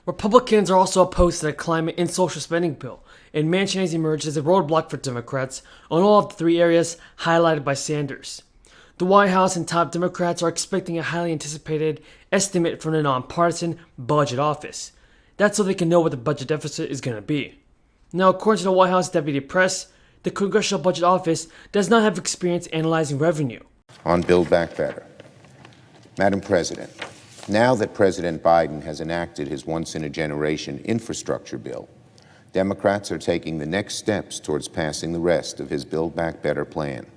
Republicans are also opposed to the climate and social spending bill, and Manchin has emerged as a roadblock for Democrats on all of the three areas highlighted by Sanders. The White House and top Democrats are expecting a highly anticipated estimate from the nonpartisan Budget Office. That's so they can know what the budget deficit is going to be. Now, according to the White House Deputy Press, the Congressional Budget Office does not have experience analyzing revenue. On Build Back Better. Madam President, now that President Biden has enacted his once-in-a-generation infrastructure bill, Democrats are taking the next steps towards passing the rest of his Build Back Better plan.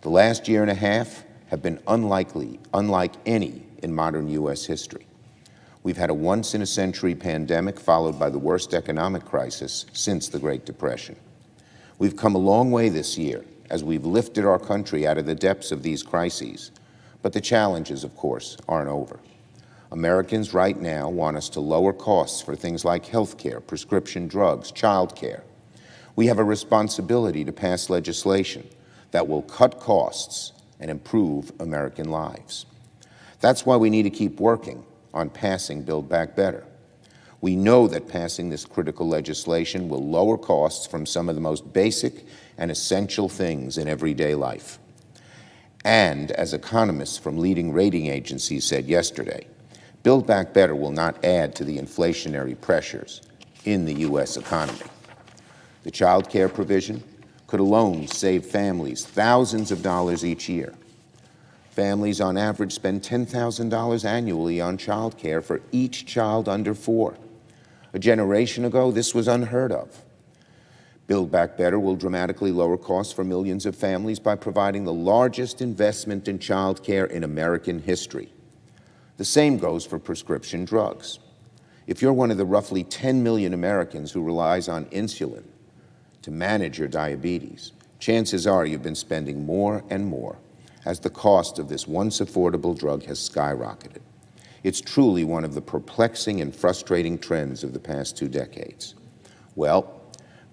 The last year and a half have been unlike any in modern U.S. history. We've had a once-in-a-century pandemic followed by the worst economic crisis since the Great Depression. We've come a long way this year as we've lifted our country out of the depths of these crises, but the challenges, of course, aren't over. Americans right now want us to lower costs for things like health care, prescription drugs, child care. We have a responsibility to pass legislation that will cut costs and improve American lives. That's why we need to keep working on passing Build Back Better. We know that passing this critical legislation will lower costs from some of the most basic and essential things in everyday life. And as economists from leading rating agencies said yesterday, Build Back Better will not add to the inflationary pressures in the U.S. economy. The child care provision could alone save families thousands of dollars each year. Families on average spend $10,000 annually on child care for each child under 4. A generation ago, this was unheard of. Build Back Better will dramatically lower costs for millions of families by providing the largest investment in child care in American history. The same goes for prescription drugs. If you're one of the roughly 10 million Americans who relies on insulin to manage your diabetes, chances are you've been spending more and more as the cost of this once affordable drug has skyrocketed. It's truly one of the perplexing and frustrating trends of the past 2 decades. Well,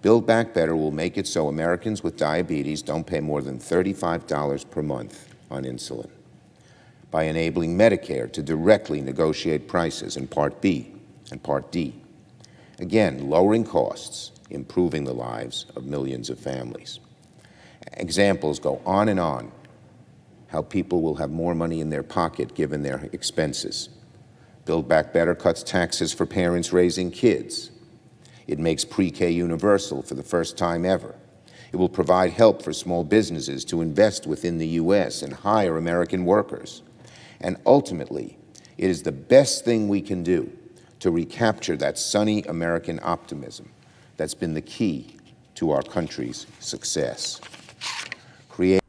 Build Back Better will make it so Americans with diabetes don't pay more than $35 per month on insulin by enabling Medicare to directly negotiate prices in Part B and Part D. Again, lowering costs, improving the lives of millions of families. Examples go on and on, how people will have more money in their pocket given their expenses. Build Back Better cuts taxes for parents raising kids. It makes pre-K universal for the first time ever. It will provide help for small businesses to invest within the U.S. and hire American workers. And ultimately, it is the best thing we can do to recapture that sunny American optimism that's been the key to our country's success.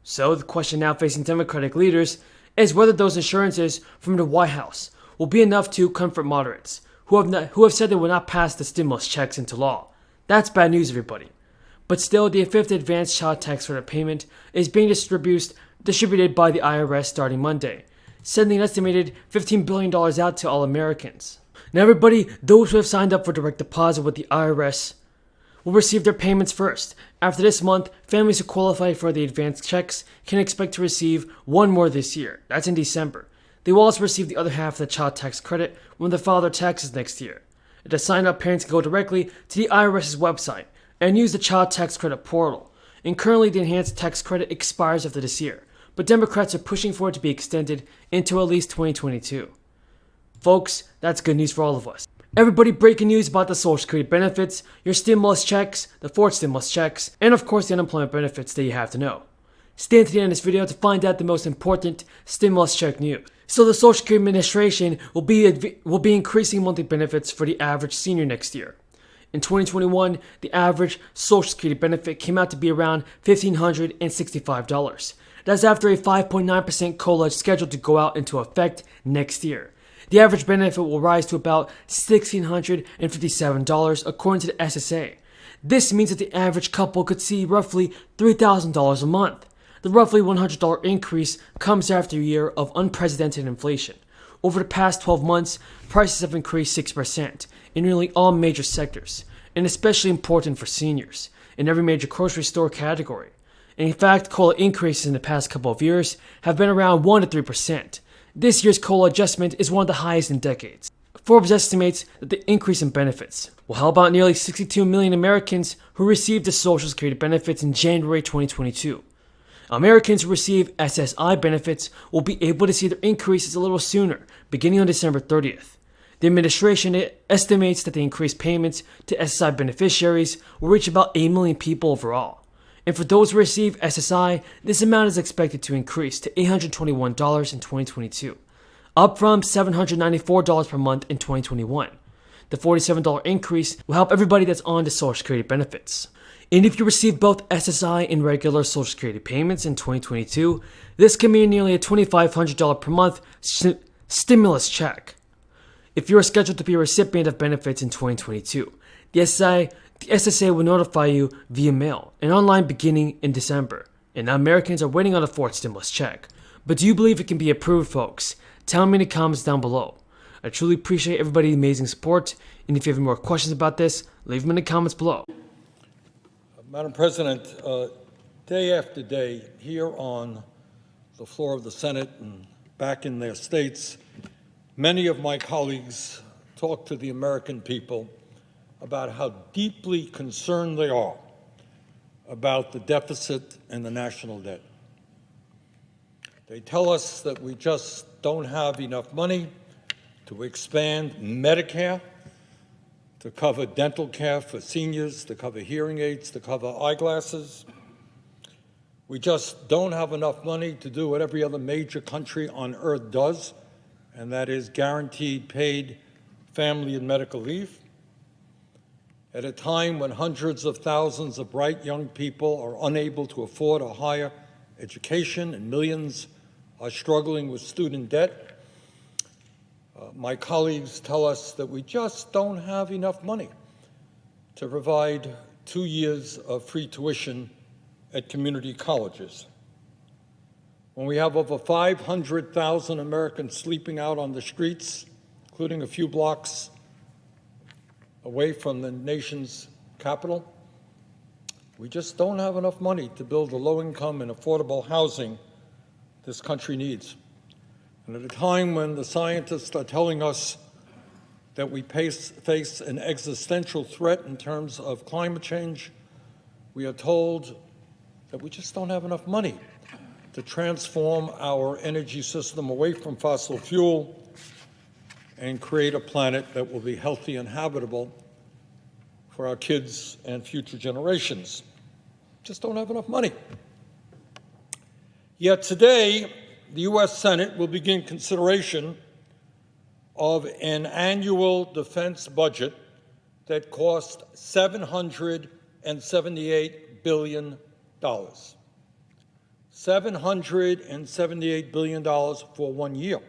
So the question now facing Democratic leaders is whether those assurances from the White House will be enough to comfort moderates who have said they will not pass the stimulus checks into law. That's bad news, everybody. But still, the fifth advanced child tax credit payment is being distributed by the IRS starting Monday, sending an estimated $15 billion out to all Americans. Now, everybody, those who have signed up for direct deposit with the IRS will receive their payments first. After this month, families who qualify for the advanced checks can expect to receive one more this year. That's in December. They will also receive the other half of the child tax credit when they file their taxes next year. The signed-up parents can go directly to the IRS's website and use the child tax credit portal. And currently, the enhanced tax credit expires after this year, but Democrats are pushing for it to be extended into at least 2022. Folks, that's good news for all of us. Everybody, breaking news about the Social Security benefits, your stimulus checks, the fourth stimulus checks, and of course the unemployment benefits that you have to know. Stay until the end of this video to find out the most important stimulus check news. So the Social Security Administration will be increasing monthly benefits for the average senior next year. In 2021, the average Social Security benefit came out to be around $1,565. That's after a 5.9% COLA scheduled to go out into effect next year. The average benefit will rise to about $1,657 according to the SSA. This means that the average couple could see roughly $3,000 a month. The roughly $100 increase comes after a year of unprecedented inflation. Over the past 12 months, prices have increased 6% in nearly all major sectors, and especially important for seniors, in every major grocery store category. And in fact, COLA increases in the past couple of years have been around 1 to 3%. This year's COLA adjustment is one of the highest in decades. Forbes estimates that the increase in benefits will help out nearly 62 million Americans who received the Social Security benefits in January 2022. Americans who receive SSI benefits will be able to see their increases a little sooner, beginning on December 30th. The administration estimates that the increased payments to SSI beneficiaries will reach about 8 million people overall. And for those who receive SSI, this amount is expected to increase to $821 in 2022, up from $794 per month in 2021. The $47 increase will help everybody that's on the Social Security benefits. And if you receive both SSI and regular Social Security payments in 2022, this can mean nearly a $2,500 per month stimulus check. If you are scheduled to be a recipient of benefits in 2022, the SSA will notify you via mail and online beginning in December. And now Americans are waiting on a fourth stimulus check. But do you believe it can be approved, folks? Tell me in the comments down below. I truly appreciate everybody's amazing support, and if you have any more questions about this, leave them in the comments below. Madam President, day after day, here on the floor of the Senate and back in their states, many of my colleagues talk to the American people about how deeply concerned they are about the deficit and the national debt. They tell us that we just don't have enough money to expand Medicare, to cover dental care for seniors, to cover hearing aids, to cover eyeglasses. We just don't have enough money to do what every other major country on earth does, and that is guaranteed paid family and medical leave. At a time when hundreds of thousands of bright young people are unable to afford a higher education and millions are struggling with student debt, my colleagues tell us that we just don't have enough money to provide 2 years of free tuition at community colleges. When we have over 500,000 Americans sleeping out on the streets, including a few blocks away from the nation's capital, we just don't have enough money to build the low-income and affordable housing this country needs. And at a time when the scientists are telling us that we face an existential threat in terms of climate change, we are told that we just don't have enough money to transform our energy system away from fossil fuel and create a planet that will be healthy and habitable for our kids and future generations. Just don't have enough money. Yet today, the U.S. Senate will begin consideration of an annual defense budget that costs $778 billion. $778 billion for 1 year.